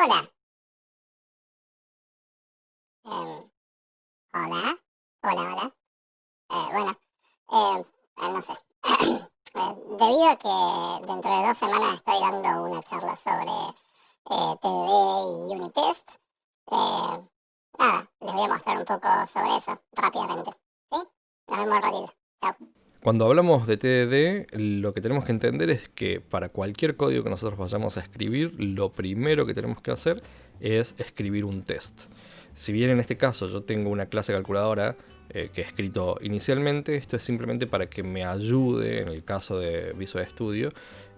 Hola. Em, hola. Hola, hola. Bueno, no sé. Debido a que dentro de 2 semanas estoy dando una charla sobre TDD y Unitest, nada, les voy a mostrar un poco sobre eso rápidamente. ¿Sí? Nos vemos al ratito. Chao. Cuando hablamos de TDD, lo que tenemos que entender es que para cualquier código que nosotros vayamos a escribir, lo primero que tenemos que hacer es escribir un test. Si bien en este caso yo tengo una clase calculadora que he escrito inicialmente, esto es simplemente para que me ayude, en el caso de Visual Studio,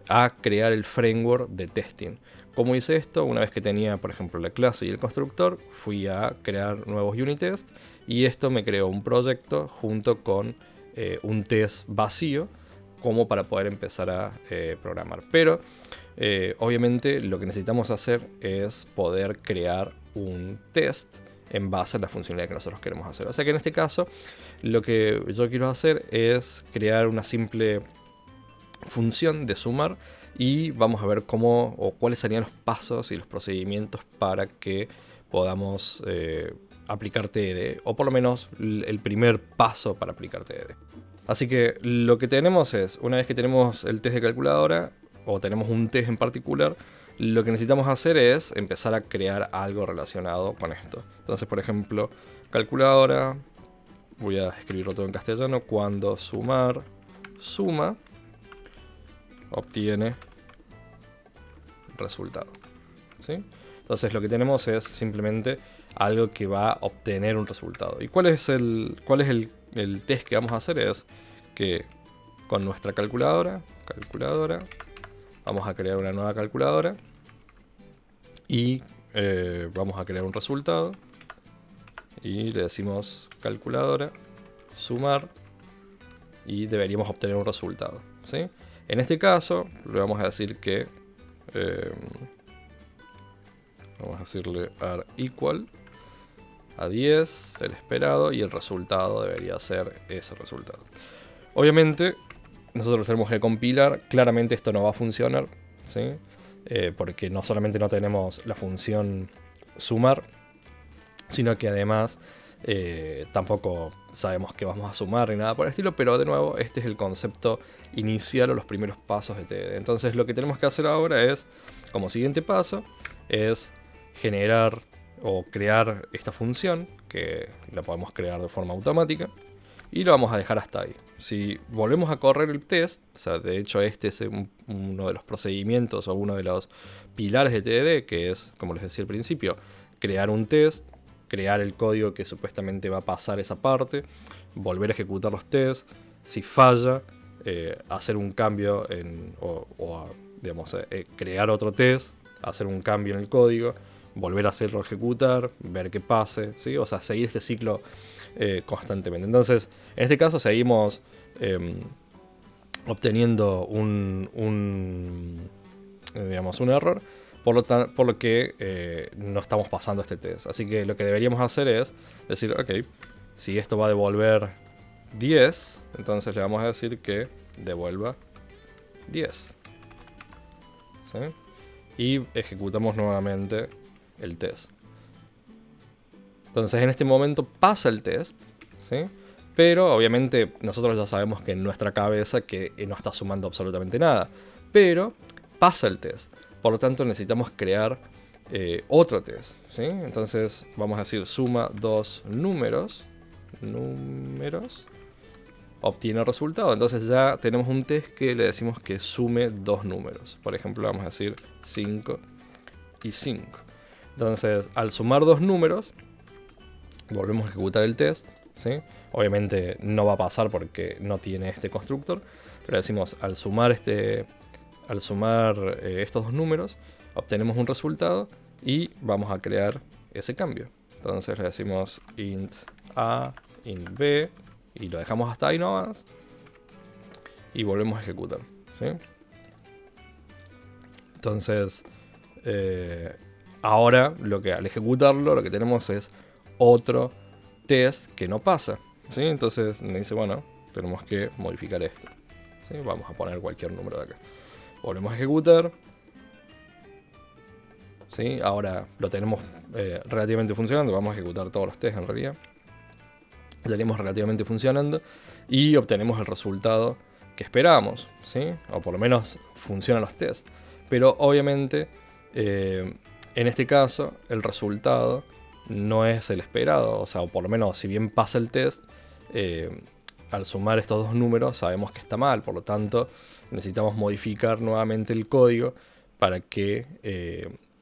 a crear el framework de testing. ¿Cómo hice esto? Una vez que tenía, por ejemplo, la clase y el constructor, fui a crear nuevos unit tests y esto me creó un proyecto junto con un test vacío como para poder empezar a programar. Pero obviamente lo que necesitamos hacer es poder crear un test en base a la funcionalidad que nosotros queremos hacer. O sea que en este caso lo que yo quiero hacer es crear una simple función de sumar y vamos a ver cómo o cuáles serían los pasos y los procedimientos para que podamos aplicar TDD, o por lo menos el primer paso para aplicar TDD. Así que lo que tenemos es, una vez que tenemos el test de calculadora o tenemos un test en particular, lo que necesitamos hacer es empezar a crear algo relacionado con esto. Entonces, por ejemplo, calculadora, voy a escribirlo todo en castellano, cuando sumar suma, obtiene resultado. ¿Sí? Entonces lo que tenemos es simplemente algo que va a obtener un resultado. ¿Y cuál es el test que vamos a hacer? Es que con nuestra calculadora, vamos a crear una nueva calculadora y vamos a crear un resultado y le decimos calculadora, sumar y deberíamos obtener un resultado. ¿Sí? En este caso le vamos a decir que vamos a decirle ar equal a 10, el esperado, y el resultado debería ser ese resultado. Obviamente, nosotros tenemos que compilar. Claramente esto no va a funcionar, ¿sí? Porque no solamente no tenemos la función sumar, sino que además tampoco sabemos que vamos a sumar ni nada por el estilo. Pero de nuevo, este es el concepto inicial o los primeros pasos de TDD. Entonces lo que tenemos que hacer ahora es, como siguiente paso, es generar o crear esta función, que la podemos crear de forma automática, y lo vamos a dejar hasta ahí. Si volvemos a correr el test, o sea, de hecho este es uno de los procedimientos o uno de los pilares de TDD, que es, como les decía al principio, crear un test, crear el código que supuestamente va a pasar esa parte, volver a ejecutar los tests, si falla, hacer un cambio digamos, crear otro test, hacer un cambio en el código, volver a hacerlo ejecutar, ver qué pase, ¿sí? O sea, seguir este ciclo constantemente. Entonces, en este caso seguimos obteniendo digamos, un error, por lo que no estamos pasando este test. Así que lo que deberíamos hacer es decir, ok, si esto va a devolver 10, entonces le vamos a decir que devuelva 10. ¿Sí? Y ejecutamos nuevamente el test. Entonces en este momento pasa el test, ¿sí? Pero obviamente nosotros ya sabemos que en nuestra cabeza que no está sumando absolutamente nada. Pero pasa el test. Por lo tanto necesitamos crear otro test, ¿sí? Entonces vamos a decir suma dos números. Obtiene el resultado. Entonces ya tenemos un test que le decimos que sume dos números. Por ejemplo, vamos a decir 5 y 5. Entonces, al sumar dos números, volvemos a ejecutar el test, ¿sí? Obviamente no va a pasar porque no tiene este constructor, pero decimos al sumar estos dos números, obtenemos un resultado y vamos a crear ese cambio. Entonces le decimos int a, int b, y lo dejamos hasta ahí nomás y volvemos a ejecutar, ¿sí? Entonces ahora al ejecutarlo lo que tenemos es otro test que no pasa, ¿sí? Entonces me dice, bueno, tenemos que modificar esto, ¿sí? Vamos a poner cualquier número de acá. Volvemos a ejecutar, ¿sí? ¿sí? Ahora lo tenemos relativamente funcionando, vamos a ejecutar todos los tests en realidad. Lo tenemos relativamente funcionando y obtenemos el resultado que esperábamos, ¿sí? O por lo menos funcionan los tests. Pero obviamente, en este caso, el resultado no es el esperado. O sea, o por lo menos, si bien pasa el test, al sumar estos dos números sabemos que está mal. Por lo tanto, necesitamos modificar nuevamente el código para que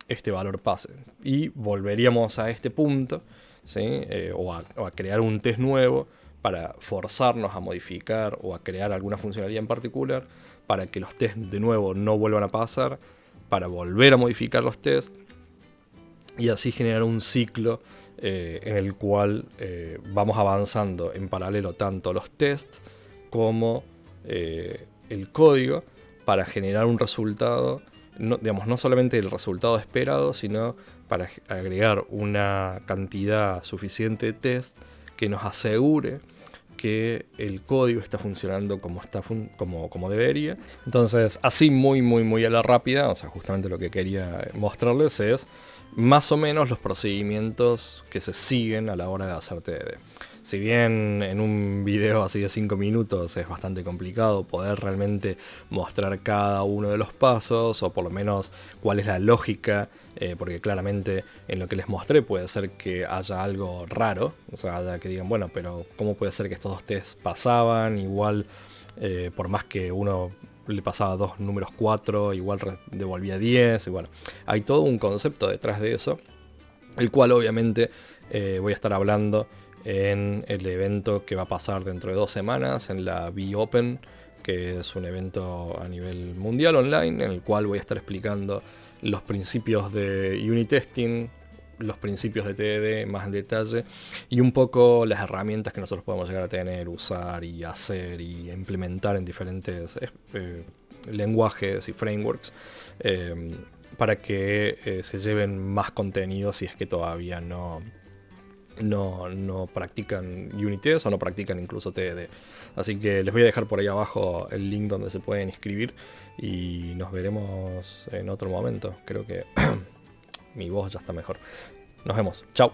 este valor pase. Y volveríamos a este punto, ¿sí? O a crear un test nuevo para forzarnos a modificar o a crear alguna funcionalidad en particular para que los tests de nuevo no vuelvan a pasar, para volver a modificar los tests y así generar un ciclo en el cual vamos avanzando en paralelo tanto los tests como el código para generar un resultado, no solamente el resultado esperado, sino para agregar una cantidad suficiente de test que nos asegure que el código está funcionando como debería. Entonces, así muy a la rápida, o sea, justamente lo que quería mostrarles es más o menos los procedimientos que se siguen a la hora de hacer TDD. Si bien en un video así de 5 minutos es bastante complicado poder realmente mostrar cada uno de los pasos, o por lo menos cuál es la lógica, porque claramente en lo que les mostré puede ser que haya algo raro, o sea, haya que digan, bueno, pero ¿cómo puede ser que estos dos tests pasaban? Igual, por más que uno le pasaba dos números 4, igual devolvía 10, y bueno, hay todo un concepto detrás de eso, el cual obviamente voy a estar hablando en el evento que va a pasar dentro de 2 semanas en la B-Open, que es un evento a nivel mundial online, en el cual voy a estar explicando los principios de unit testing, los principios de TDD más en detalle y un poco las herramientas que nosotros podemos llegar a tener, usar y hacer y implementar en diferentes lenguajes y frameworks para que se lleven más contenido si es que todavía no practican unit test o no practican incluso TDD. Así que les voy a dejar por ahí abajo el link donde se pueden inscribir y nos veremos en otro momento. Creo que mi voz ya está mejor. Nos vemos. Chao.